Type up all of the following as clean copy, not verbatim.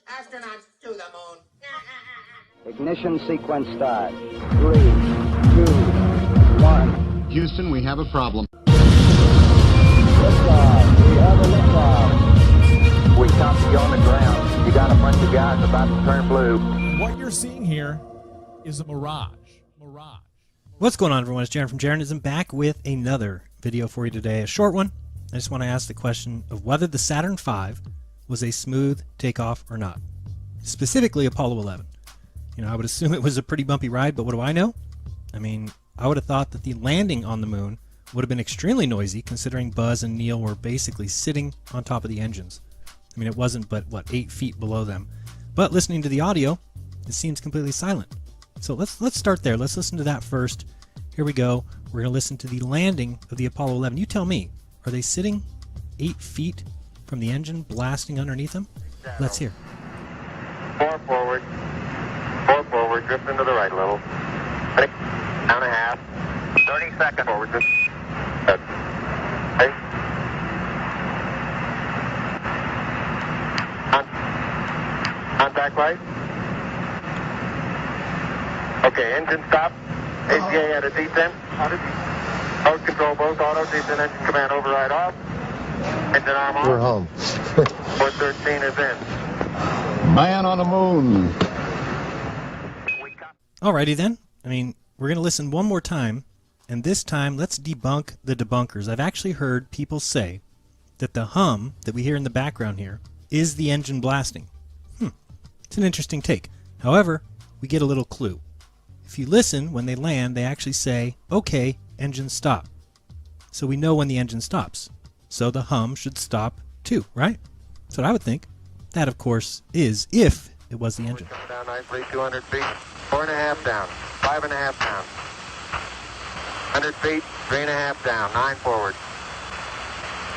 Astronauts to the moon. Ignition sequence start. 3, 2, 1. Houston, we have a problem. Liftoff. We have a liftoff. We copy you on the ground. You got a bunch of guys about to turn blue. What you're seeing here is a mirage. What's going on, everyone? It's Jaron from Jaronism, back with another video for you today. A short one. I just want to ask the question of whether the Saturn V was a smooth takeoff or not. Specifically Apollo 11. You know, I would assume it was a pretty bumpy ride, but what do I know? I mean, I would have thought that the landing on the moon would have been extremely noisy, considering Buzz and Neil were basically sitting on top of the engines. I mean, it wasn't but, what, 8 feet below them. But listening to the audio, it seems completely silent. So let's start there. Let's listen to that first. Here we go. We're going to listen to the landing of the Apollo 11. You tell me, are they sitting 8 feet from the engine blasting underneath them? Let's hear. 4 forward. 4 forward. Drift into the right a little. Ready? Down a half. 30 seconds forward. Drift. Ready? Contact light. Okay, engine stop. ACA at a descent. Mode control both auto, descent engine command override off. Engine arm on. We're home. 413 is in. Man on the moon. Alrighty then. I mean, we're going to listen one more time, and this time let's debunk the debunkers. I've actually heard people say that the hum that we hear in the background here is the engine blasting. It's an interesting take. However, we get a little clue. If you listen, when they land, they actually say, okay, engine stop. So we know when the engine stops. So the hum should stop too, right? That's what I would think. That, of course, is if it was the engine. Coming down nicely, 200 feet. 4.5 down. 5.5 down. 100 feet, 3.5 down. 9 forward.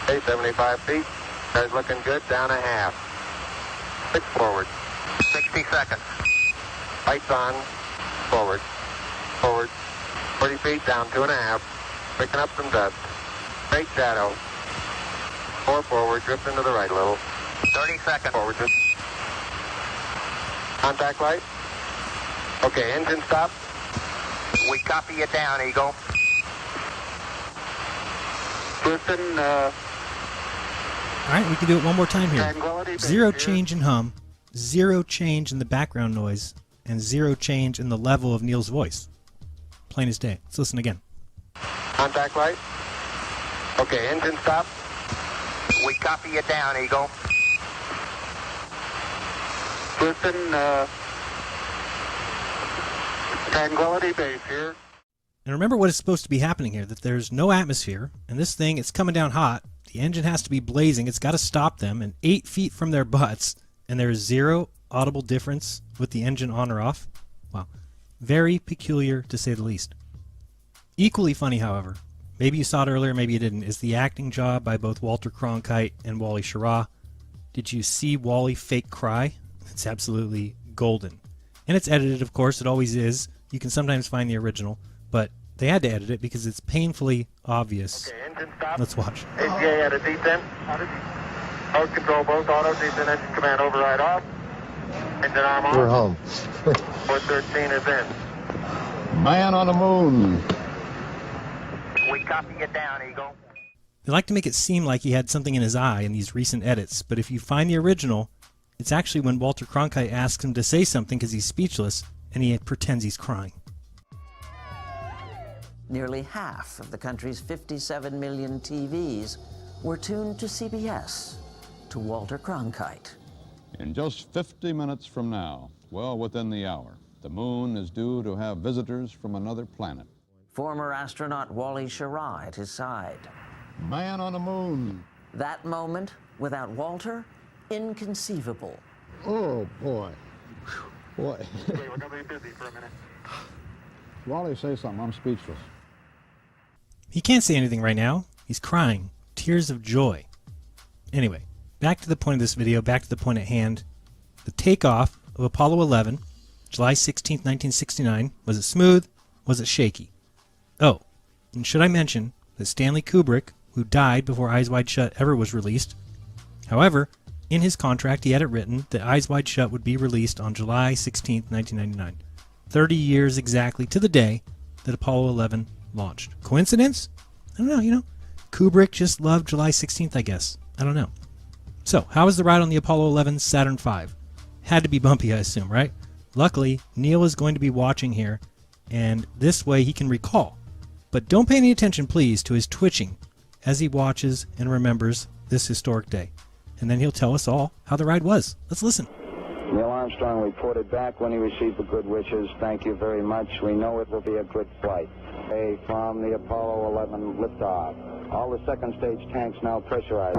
Okay, 75 feet. Car's looking good. Down a half. 6 forward. 60 seconds. Lights on. Forward. Forward. 40 feet down, 2.5. Picking up some dust. Great shadow. 4 forward, drift into the right a little. 30 seconds forward. Drift. Contact light. Okay, engine stop. We copy you down, Eagle. Houston, Alright, we can do it one more time here. Tranquility Base Zero here. change in hum, zero change in the background noise, and zero change in the level of Neil's voice. Plain as day. Let's listen again. Contact light. Okay, engine stop. We copy you down, Eagle. Houston, Tranquility Base here. And remember what is supposed to be happening here, that there's no atmosphere, and this thing, it's coming down hot, the engine has to be blazing, it's got to stop them, and 8 feet from their butts, and there's zero audible difference with the engine on or off. Wow. Very peculiar, to say the least. Equally funny, however, maybe you saw it earlier, maybe you didn't, is the acting job by both Walter Cronkite and Wally Schirra. Did you see Wally fake cry? It's absolutely golden. And it's edited, of course, it always is. You can sometimes find the original, but they had to edit it because it's painfully obvious. Okay, engine stop. Let's watch. ACA at a descent. Mode control both auto, descent engine command override off. Engine arm on. We're home. 413 is in. Man on the moon. We copy you down, Eagle. They like to make it seem like he had something in his eye in these recent edits, but if you find the original, it's actually when Walter Cronkite asks him to say something because he's speechless, and he pretends he's crying. Nearly half of the country's 57 million TVs were tuned to CBS, to Walter Cronkite. In just 50 minutes from now, well within the hour, the moon is due to have visitors from another planet. Former astronaut Wally Schirra at his side. Man on the moon. That moment, without Walter, inconceivable. Oh, boy. Boy. Okay, we're going to be busy for a minute. Wally, say something. I'm speechless. He can't say anything right now. He's crying. Tears of joy. Anyway, back to the point of this video, back to the point at hand. The takeoff of Apollo 11, July 16, 1969, was it smooth? Was it shaky? Oh, and should I mention that Stanley Kubrick, who died before Eyes Wide Shut ever was released, however, in his contract, he had it written that Eyes Wide Shut would be released on July 16, 1999. 30 years exactly to the day that Apollo 11 launched. Coincidence? I don't know, Kubrick just loved July 16th, I guess. I don't know. So, how was the ride on the Apollo 11 Saturn V? Had to be bumpy, I assume, right? Luckily, Neil is going to be watching here, and this way he can recall. But don't pay any attention, please, to his twitching as he watches and remembers this historic day. And then he'll tell us all how the ride was. Let's listen. Neil Armstrong reported back when he received the good wishes. Thank you very much. We know it will be a good flight. Hey, from the Apollo 11 liftoff. All the second stage tanks now pressurized.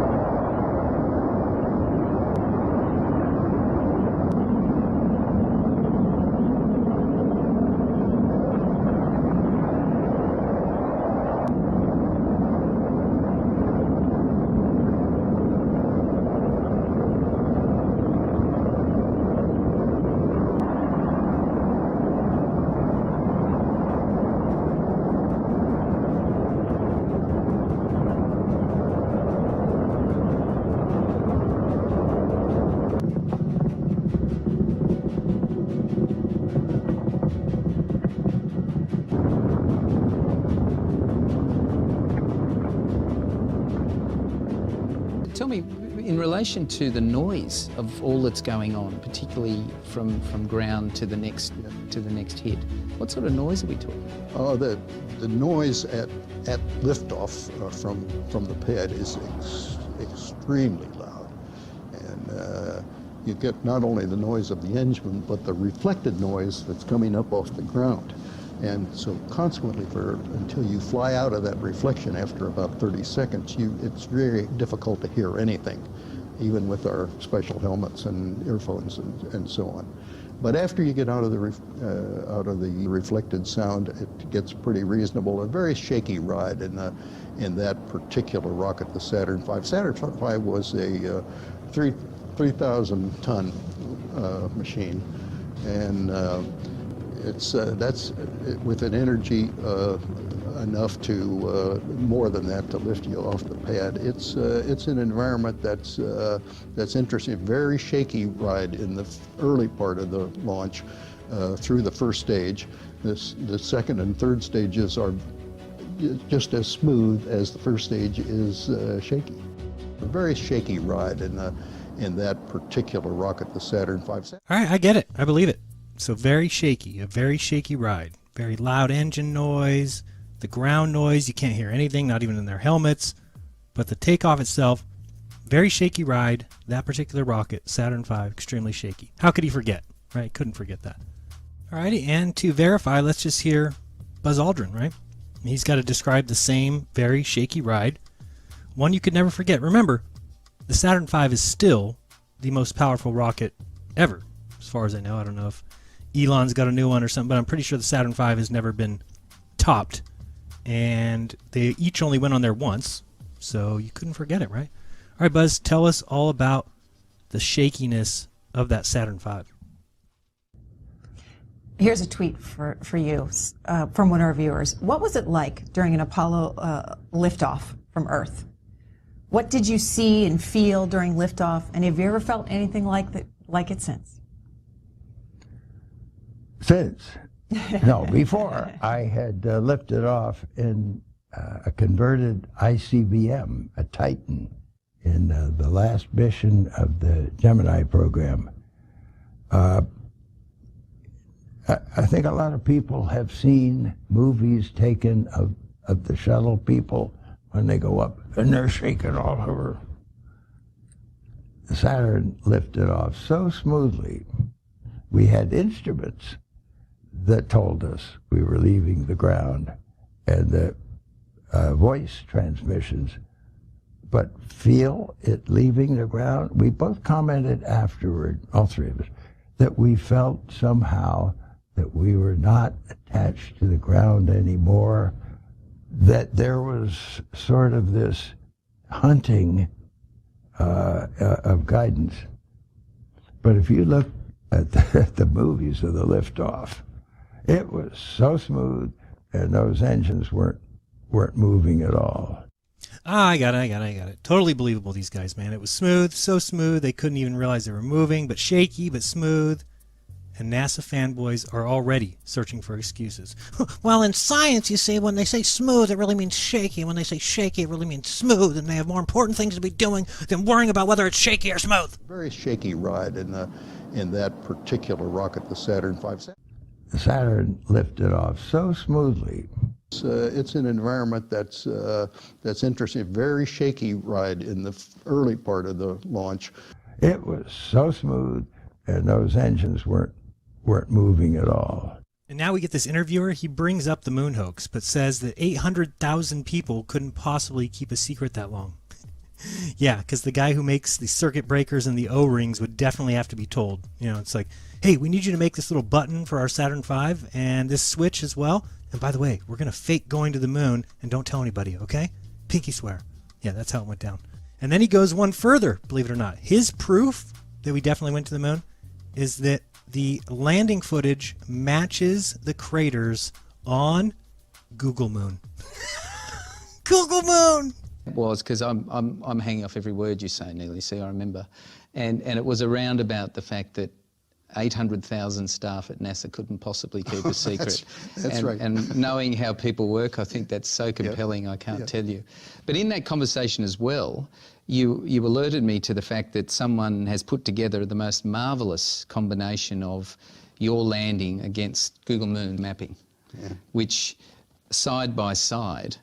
Tell me, in relation to the noise of all that's going on, particularly from ground to the next hit, what sort of noise are we talking? The noise at liftoff from the pad is extremely loud, and you get not only the noise of the engine, but the reflected noise that's coming up off the ground. And so consequently, until you fly out of that reflection after about 30 seconds, it's very difficult to hear anything, even with our special helmets and earphones and so on. But after you get out of the reflected sound, it gets pretty reasonable. A very shaky ride in that particular rocket, the Saturn V. Saturn V was a 3,000-ton machine, and that's with an energy enough to more than that to lift you off the pad. It's an environment that's interesting. Very shaky ride in the early part of the launch through the first stage. The second and third stages are just as smooth as the first stage is shaky. A very shaky ride in that particular rocket, the Saturn V. All right, I get it. I believe it. So very shaky, a very shaky ride. Very loud engine noise, the ground noise, you can't hear anything, not even in their helmets. But the takeoff itself, very shaky ride. That particular rocket, Saturn V, extremely shaky. How could he forget, right? Couldn't forget that. Alrighty, and to verify, let's just hear Buzz Aldrin, right? He's got to describe the same very shaky ride. One you could never forget. Remember, the Saturn V is still the most powerful rocket ever, as far as I know. I don't know if Elon's got a new one or something, but I'm pretty sure the Saturn V has never been topped. And they each only went on there once, so you couldn't forget it, right? All right, Buzz, tell us all about the shakiness of that Saturn V. Here's a tweet for you from one of our viewers. What was it like during an Apollo liftoff from Earth? What did you see and feel during liftoff? And have you ever felt anything like it since? No, before. I had lifted off in a converted ICBM, a Titan, in the last mission of the Gemini program. I think a lot of people have seen movies taken of the shuttle people when they go up and they're shaking all over. The Saturn lifted off so smoothly. We had instruments that told us we were leaving the ground, and the voice transmissions, but feel it leaving the ground. We both commented afterward, all three of us, that we felt somehow that we were not attached to the ground anymore, that there was sort of this hunting of guidance. But if you look at the movies of the liftoff, it was so smooth, and those engines weren't moving at all. Ah, I got it. Totally believable, these guys, man. It was smooth, so smooth they couldn't even realize they were moving, but shaky, but smooth. And NASA fanboys are already searching for excuses. Well, in science, you see, when they say smooth, it really means shaky. When they say shaky, it really means smooth, and they have more important things to be doing than worrying about whether it's shaky or smooth. Very shaky ride in that particular rocket, the Saturn V. The Saturn lifted off so smoothly. It's an environment that's interesting. Very shaky ride in the early part of the launch. It was so smooth, and those engines weren't moving at all. And now we get this interviewer. He brings up the moon hoax, but says that 800,000 people couldn't possibly keep a secret that long. Yeah, because the guy who makes the circuit breakers and the O-rings would definitely have to be told. You know, it's like, hey, we need you to make this little button for our Saturn V and this switch as well. And by the way, we're going to fake going to the moon and don't tell anybody, okay? Pinky swear. Yeah, that's how it went down. And then he goes one further, believe it or not. His proof that we definitely went to the moon is that the landing footage matches the craters on Google Moon. Google Moon! It was, because I'm hanging off every word you say, Neil. You see, I remember. And it was around about the fact that 800,000 staff at NASA couldn't possibly keep a secret. that's right. And knowing how people work, I think that's so compelling, I can't tell you. But in that conversation as well, you alerted me to the fact that someone has put together the most marvellous combination of your landing against Google Moon mapping, which side by side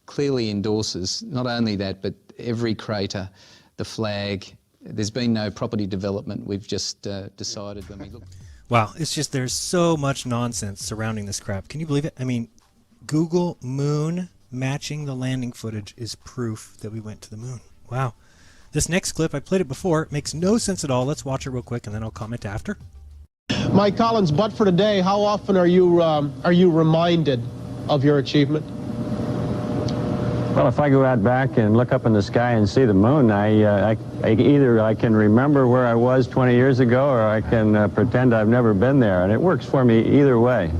clearly endorses not only that, but every crater, the flag. There's been no property development. We've just decided when we look. Wow, it's just there's so much nonsense surrounding this crap. Can you believe it? I mean, Google Moon matching the landing footage is proof that we went to the moon. Wow. This next clip, I played it before. It makes no sense at all. Let's watch it real quick, and then I'll comment after. Mike Collins, but for today, how often are you reminded of your achievement? Well, if I go out back and look up in the sky and see the moon, either I can remember where I was 20 years ago, or I can pretend I've never been there, and it works for me either way.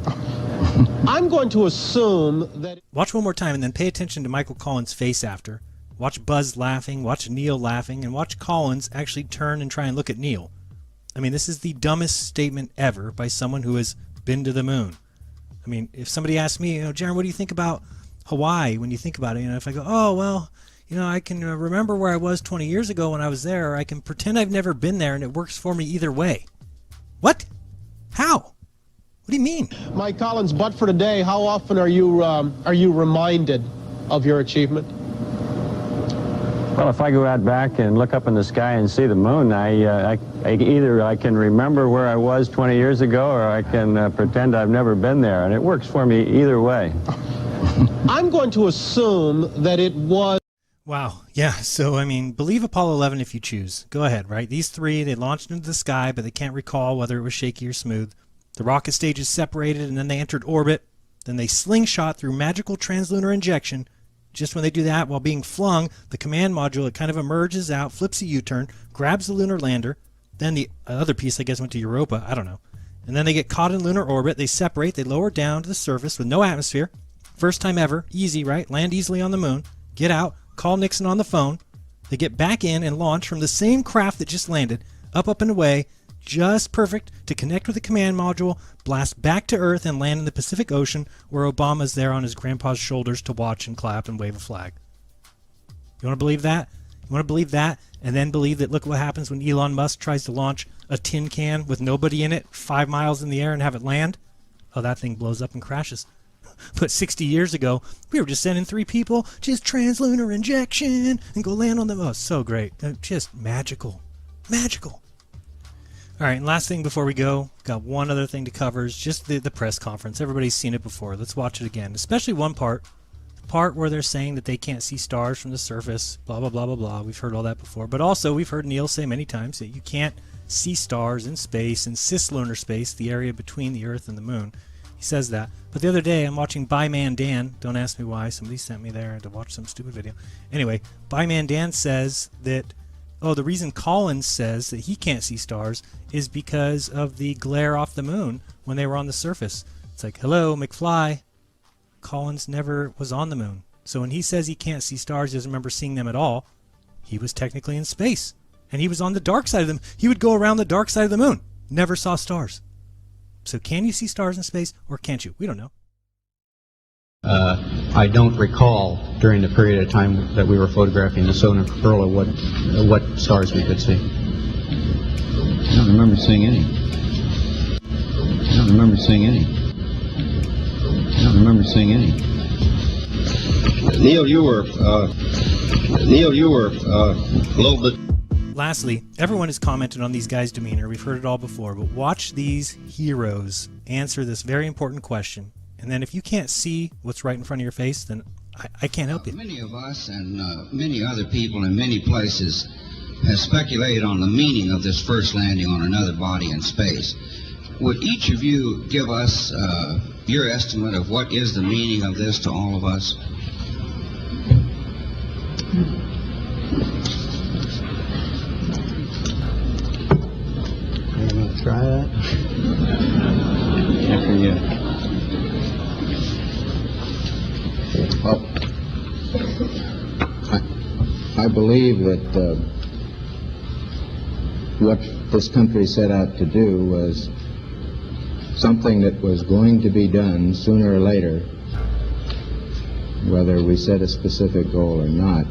I'm going to assume that... Watch one more time and then pay attention to Michael Collins' face after. Watch Buzz laughing, watch Neil laughing, and watch Collins actually turn and try and look at Neil. I mean, this is the dumbest statement ever by someone who has been to the moon. I mean, if somebody asked me, Jaron, what do you think about Hawaii when you think about it? If I go, oh, well, I can remember where I was 20 years ago when I was there, or I can pretend I've never been there and it works for me either way. What? How? What do you mean? Mike Collins, but for today, how often are you reminded of your achievement? Well, if I go out back and look up in the sky and see the moon, either I can remember where I was 20 years ago, or I can pretend I've never been there, and it works for me either way. I'm going to assume that it was... Wow. Yeah. So, I mean, believe Apollo 11 if you choose. Go ahead, right? These three, they launched into the sky, but they can't recall whether it was shaky or smooth. The rocket stages separated, and then they entered orbit. Then they slingshot through magical translunar injection. Just when they do that, while being flung, the command module, it kind of emerges out, flips a U-turn, grabs the lunar lander. Then the other piece, I guess, went to Europa. I don't know. And then they get caught in lunar orbit. They separate. They lower down to the surface with no atmosphere. First time ever. Easy, right? Land easily on the moon. Get out. Call Nixon on the phone. They get back in and launch from the same craft that just landed. Up and away. Just perfect to connect with the command module, blast back to Earth, and land in the Pacific Ocean, where Obama's there on his grandpa's shoulders to watch and clap and wave a flag. You want to believe that? You want to believe that, and then believe that look what happens when Elon Musk tries to launch a tin can with nobody in it 5 miles in the air and have it land? Oh, that thing blows up and crashes. But 60 years ago, we were just sending 3 people, just translunar injection, and go land on them. Oh, so great. Just magical. Magical. All right, and last thing before we go, got one other thing to cover, is just the press conference. Everybody's seen it before. Let's watch it again, especially one part, the part where they're saying that they can't see stars from the surface, blah, blah, blah, blah, blah. We've heard all that before. But also, we've heard Neil say many times that you can't see stars in space, in cislunar space, the area between the Earth and the moon. He says that. But the other day, I'm watching Byman Dan. Don't ask me why. Somebody sent me there to watch some stupid video. Anyway, Byman Dan says that the reason Collins says that he can't see stars is because of the glare off the moon when they were on the surface. It's like, hello, McFly. Collins never was on the moon. So when he says he can't see stars, he doesn't remember seeing them at all, he was technically in space. And he was on the dark side of them. He would go around the dark side of the moon. Never saw stars. So can you see stars in space or can't you? We don't know. I don't recall during the period of time that we were photographing the sonar cupola what stars we could see. I don't remember seeing any. I don't remember seeing any. I don't remember seeing any. Neil, you were a little bit. Lastly, everyone has commented on these guys' demeanor. We've heard it all before, but watch these heroes answer this very important question. And then if you can't see what's right in front of your face, then I can't help you. Many of us and many other people in many places have speculated on the meaning of this first landing on another body in space. Would each of you give us your estimate of what is the meaning of this to all of us? You want to try that? After you. Well, I believe that what this country set out to do was something that was going to be done sooner or later, whether we set a specific goal or not.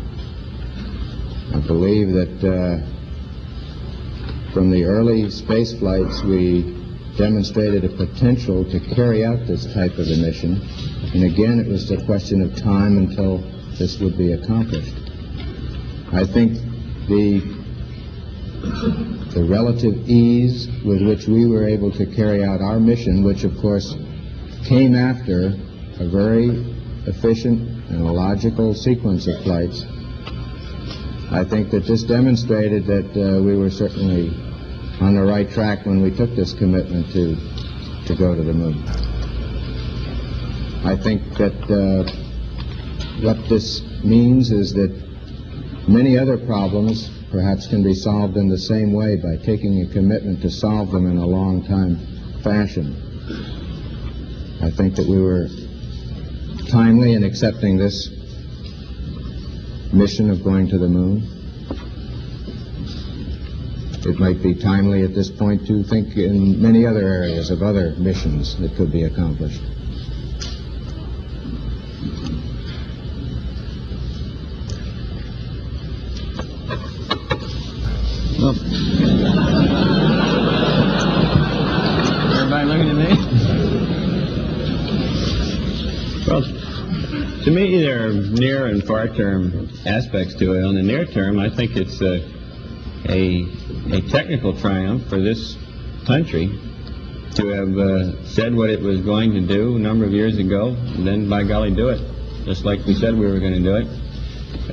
I believe that from the early space flights we demonstrated a potential to carry out this type of a mission, and again it was a question of time until this would be accomplished. I think the relative ease with which we were able to carry out our mission, which of course came after a very efficient and a logical sequence of flights, I think that this demonstrated that we were certainly on the right track when we took this commitment to go to the moon. I think that what this means is that many other problems perhaps can be solved in the same way by taking a commitment to solve them in a long time fashion. I think that we were timely in accepting this mission of going to the moon. It might be timely at this point to think in many other areas of other missions that could be accomplished. Well, everybody looking at me? Well, to me, there are near and far-term aspects to it. On the near term, I think it's a technical triumph for this country to have said what it was going to do a number of years ago, and then, by golly, do it, just like we said we were going to do it.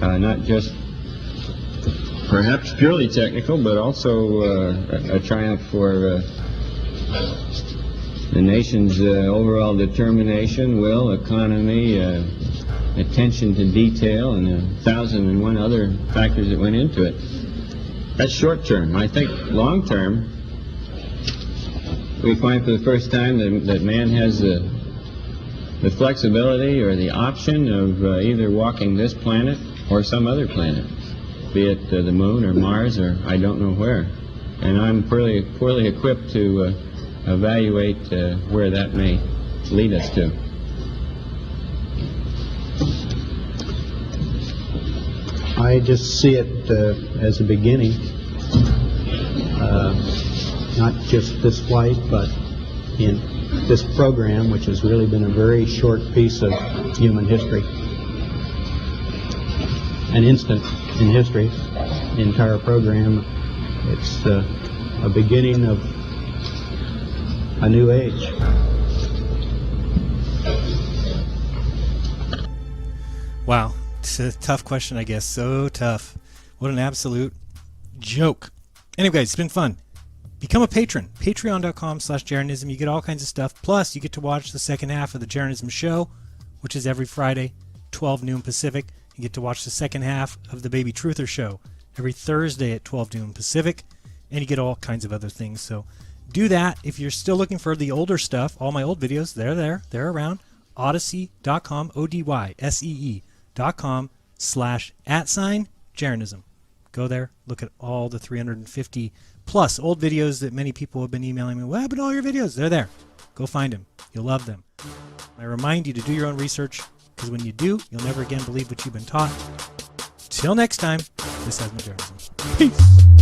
Not just perhaps purely technical, but also a triumph for the nation's overall determination, will, economy, attention to detail, and 1,001 other factors that went into it. That's short term. I think long term, we find for the first time that man has the flexibility or the option of either walking this planet or some other planet, be it the moon or Mars or I don't know where. And I'm poorly equipped to evaluate where that may lead us to. I just see it as a beginning, not just this flight, but in this program, which has really been a very short piece of human history, an instant in history, the entire program. It's a beginning of a new age. Wow. It's a tough question, I guess. So tough. What an absolute joke. Anyway, it's been fun. Become a patron. Patreon.com/Jeranism. You get all kinds of stuff. Plus, you get to watch the second half of the Jeranism show, which is every Friday, 12 noon Pacific. You get to watch the second half of the Baby Truther show every Thursday at 12 noon Pacific. And you get all kinds of other things. So do that. If you're still looking for the older stuff, all my old videos, they're there. They're around. Odyssey.com, ODYSEE. youtube.com/@Jaronism. Go there, look at all the 350 plus old videos that many people have been emailing me. What happened to all your videos? They're there. Go find them. You'll love them. I remind you to do your own research, because when you do, you'll never again believe what you've been taught. Till next time, this has been Jaronism. Peace.